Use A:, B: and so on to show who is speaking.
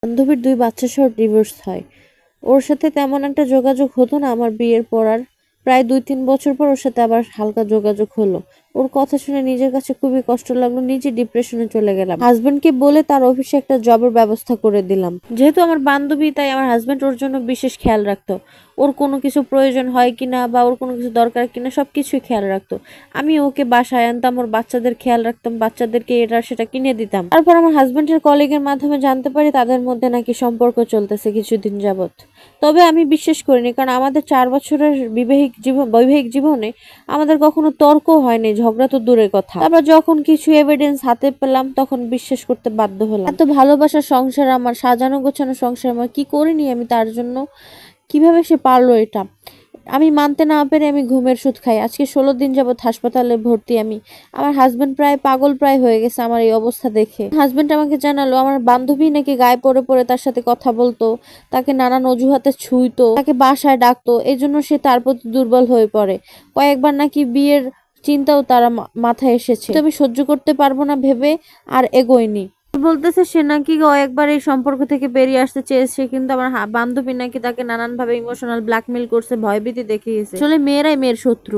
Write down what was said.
A: বান্ধবীর 2 বাচ্চা সহ ডিভোর্স হয়। ওর সাথে তেমন একটা যোগাযোগ হতো না আমার বিয়ের পর আর। প্রায় 2-3 বছর পর ওর সাথে আবার হালকা যোগাযোগ হলো। ওর কথা শুনে নিজের কাছে খুবই কষ্ট লাগলো, নিজে ডিপ্রেশনে চলে গেলাম। হাজবেন্ডকে বলে তার অফিসে একটা জবের ব্যবস্থা করে দিলাম। যেহেতু আমার বান্ধবী, তাই আমার হাজবেন্ড ওর জন্য বিশেষ খেয়াল রাখতো। ওর কোনো কিছু প্রয়োজন হয় কিনা বা ওর কোনো কিছু দরকার কিনা সবকিছুই খেয়াল রাখতো। আমি ওকে বাসায় আনতাম, ওর বাচ্চাদের খেয়াল রাখতাম, বাচ্চাদেরকে এটা সেটা কিনে দিতাম। তারপর আমার হাজবেন্ডের কলিগের মাধ্যমে জানতে পারি তাদের মধ্যে নাকি সম্পর্ক চলতেছে কিছুদিন যাবত। তবে আমি বিশ্বাস করিনি, কারণ আমাদের 4 বছরের বৈবাহিক জীবনে আমাদের কখনো তর্ক হয়নি, ঝগড়া তো দূরের কথা। তারপর যখন কিছু এভিডেন্স হাতে পেলাম তখন বিশ্বাস করতে বাধ্য হলাম। এত ভালোবাসার সংসার আমার, সাজানো গোছানো সংসার আমার, কি করিনি আমি তার জন্য? কিভাবে সে পারলো এটা? আমি মানতে না পেরে আমি ঘুমের ওষুধ খাই। আজকে 16 দিন যাবত হাসপাতালে ভর্তি আমি। আমার হাজবেন্ড প্রায় পাগল প্রায় হয়ে গেছে আমার এই অবস্থা দেখে। হাজবেন্ড আমাকে জানালো আমার বান্ধবী নাকি গায়ে পড়ে পড়ে তার সাথে কথা বলতো, তাকে নানান অজুহাতে ছুঁইতো, তাকে বাসায় ডাকতো, এজন্য সে তার প্রতি দুর্বল হয়ে পড়ে। কয়েকবার নাকি বিয়ের চিন্তাও তার মাথায় এসেছে। তো আমি সহ্য করতে পারবো না ভেবে আর এগোইনি। বলতেছে সে নাকি একবার এই সম্পর্ক থেকে বেরিয়ে আসতে চেয়েছে, কিন্তু আমার বান্ধবী নাকি তাকে নানান ভাবে ইমোশনাল ব্ল্যাকমেল করছে, ভয়ভীতি দেখিয়েছে। আসলে মেয়েরাই মেয়ের শত্রু।